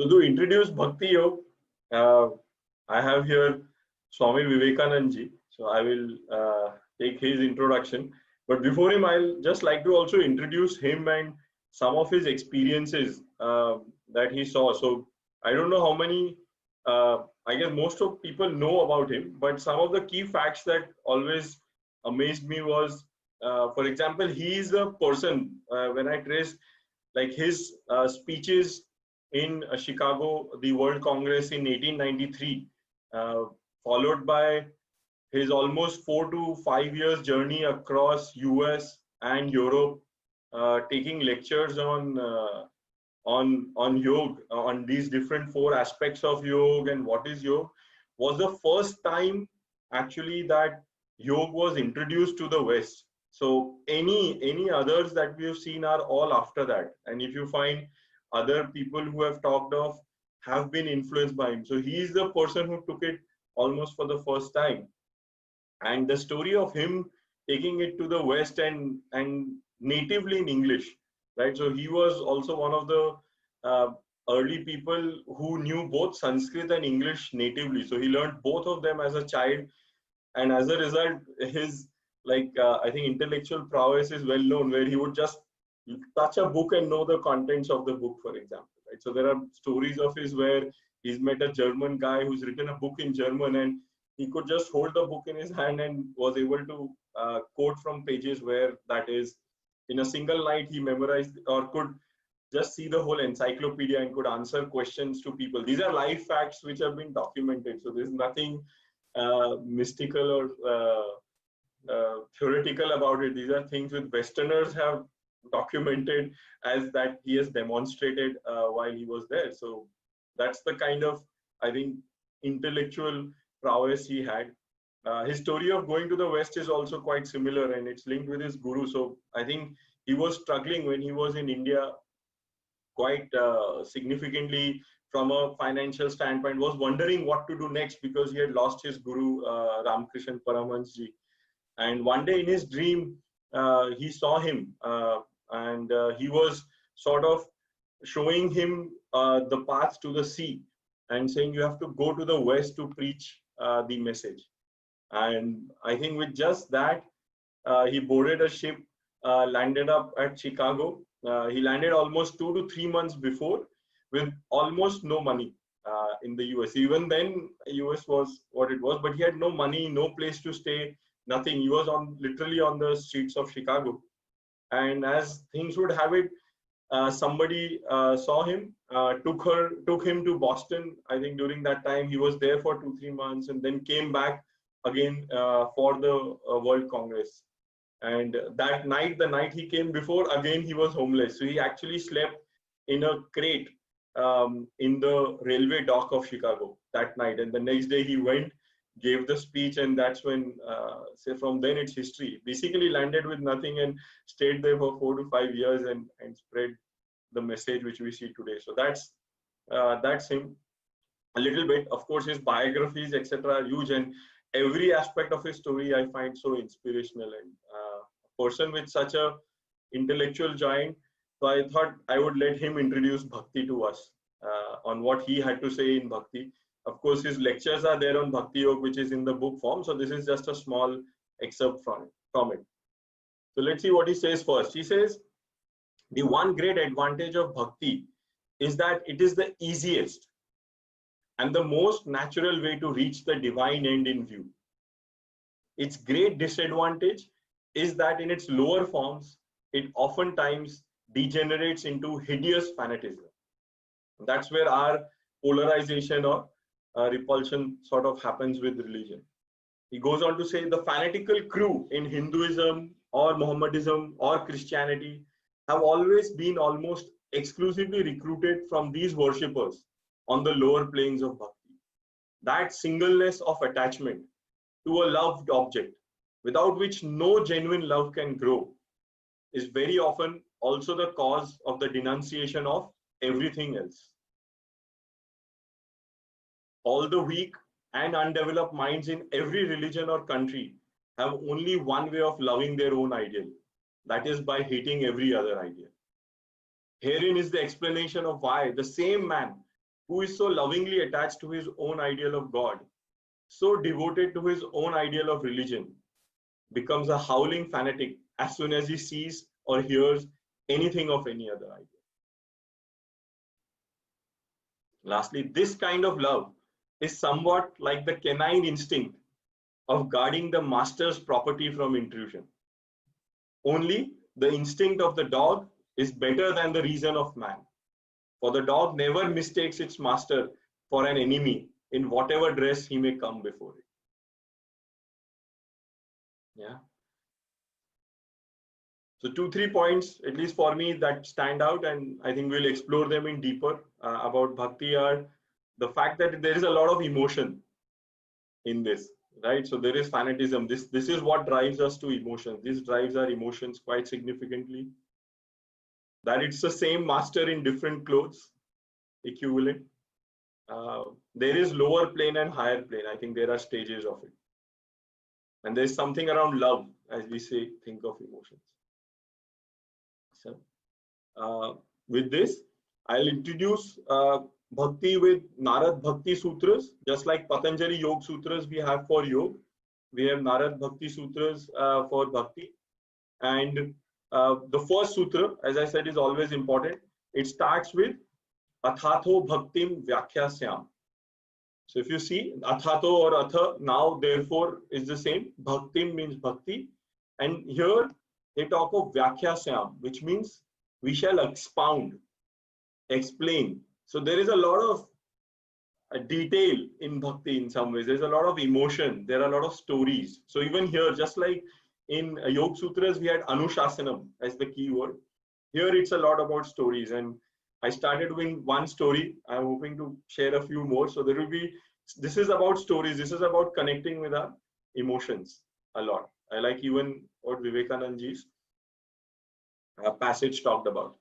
So to introduce Bhakti Yog, I have here Swami Vivekanand ji. So I will take his introduction. But before him, I'll just like to also introduce him and some of his experiences that he saw. So I don't know how many, I guess most of people know about him, but some of the key facts that always amazed me was, for example, he is a person, when I traced like his speeches in Chicago, the World Congress in 1893, uh, followed by his almost 4 to 5 years journey across US and Europe, taking lectures on yoga, on these different four aspects of yoga and what is yoga, was the first time actually that yoga was introduced to the West. So any others that we have seen are all after that. And if you find other people who have talked of have been influenced by him, so he is the person who took it almost for the first time. And the story of him taking it to the West and natively in English, right? So he was also one of the uh, early people who knew both Sanskrit and English natively. So he learned both of them as a child, and as a result, his I think intellectual prowess is well known, where he would just touch a book and know the contents of the book, for example, right? So there are stories of his where he's met a German guy who's written a book in German, and he could just hold the book in his hand and was able to quote from pages where that is in a single night he memorized or could just see the whole encyclopedia and could answer questions to people. These are life facts which have been documented. So there's nothing mystical or theoretical about it. These are things which Westerners have documented as that he has demonstrated while he was there. So that's the kind of, I think, intellectual prowess he had. His story of going to the West is also quite similar, and it's linked with his guru. So I think he was struggling when he was in India quite significantly from a financial standpoint, was wondering what to do next because he had lost his guru, Ramakrishna Paramahansa ji. And one day in his dream, he saw him, and he was sort of showing him the path to the sea and saying, you have to go to the West to preach the message. And I think with just that, he boarded a ship, landed up at Chicago. He landed almost 2 to 3 months before with almost no money in the US. Even then, US was what it was, but he had no money, no place to stay, nothing. He was on literally on the streets of Chicago. And as things would have it, somebody saw him, took him to Boston. I think during that time he was there for 2 3 months, and then came back again for the World Congress. And that night, the night he came before, again he was homeless. So he actually slept in a crate in the railway dock of Chicago that night. And the next day he went, gave the speech, and that's when, say, from then it's history. Basically landed with nothing and stayed there for 4 to 5 years and spread the message which we see today. So that's him a little bit. Of course, his biographies, etc., are huge, and every aspect of his story I find so inspirational. And a person with such a intellectual giant, so I thought I would let him introduce Bhakti to us on what he had to say in Bhakti. Of course, his lectures are there on Bhakti Yoga, which is in the book form. So this is just a small excerpt from it. So let's see what he says first. He says, the one great advantage of Bhakti is that it is the easiest and the most natural way to reach the divine end in view. Its great disadvantage is that in its lower forms, it oftentimes degenerates into hideous fanaticism. That's where our polarization or repulsion sort of happens with religion. He goes on to say the fanatical crew in Hinduism or Mohammedism or Christianity have always been almost exclusively recruited from these worshippers on the lower planes of bhakti. That singleness of attachment to a loved object, without which no genuine love can grow, is very often also the cause of the denunciation of everything else. All the weak and undeveloped minds in every religion or country have only one way of loving their own ideal, that is by hating every other ideal. Herein is the explanation of why the same man who is so lovingly attached to his own ideal of God, so devoted to his own ideal of religion, becomes a howling fanatic as soon as he sees or hears anything of any other idea. Lastly, this kind of love is somewhat like the canine instinct of guarding the master's property from intrusion. Only the instinct of the dog is better than the reason of man. For the dog never mistakes its master for an enemy in whatever dress he may come before it. Yeah. So 2-3 points, at least for me, that stand out, and I think we'll explore them in deeper about bhakti are the fact that there is a lot of emotion in this, right? So there is fanatism. This is what drives us to emotions. This drives our emotions quite significantly. That it's the same master in different clothes, equivalent. There is lower plane and higher plane. I think there are stages of it. And there's something around love, as we say, think of emotions. So, with this, I'll introduce Bhakti with Narad Bhakti Sutras. Just like Patanjali Yoga Sutras we have for Yoga, we have Narad Bhakti Sutras for Bhakti. And the first sutra, as I said, is always important. It starts with Athatho Bhaktim Vyakyasyam. So if you see Athatho or Atha, now therefore is the same. Bhaktim means Bhakti. And here they talk of Vyakyasyam, which means we shall expound, explain. So there is a lot of detail in Bhakti in some ways. There's a lot of emotion. There are a lot of stories. So even here, just like in Yoga Sutras, we had Anushasanam as the key word. Here it's a lot about stories. And I started with one story. I'm hoping to share a few more. So there will be, this is about stories. This is about connecting with our emotions a lot. I like even what Vivekanandaji's passage talked about.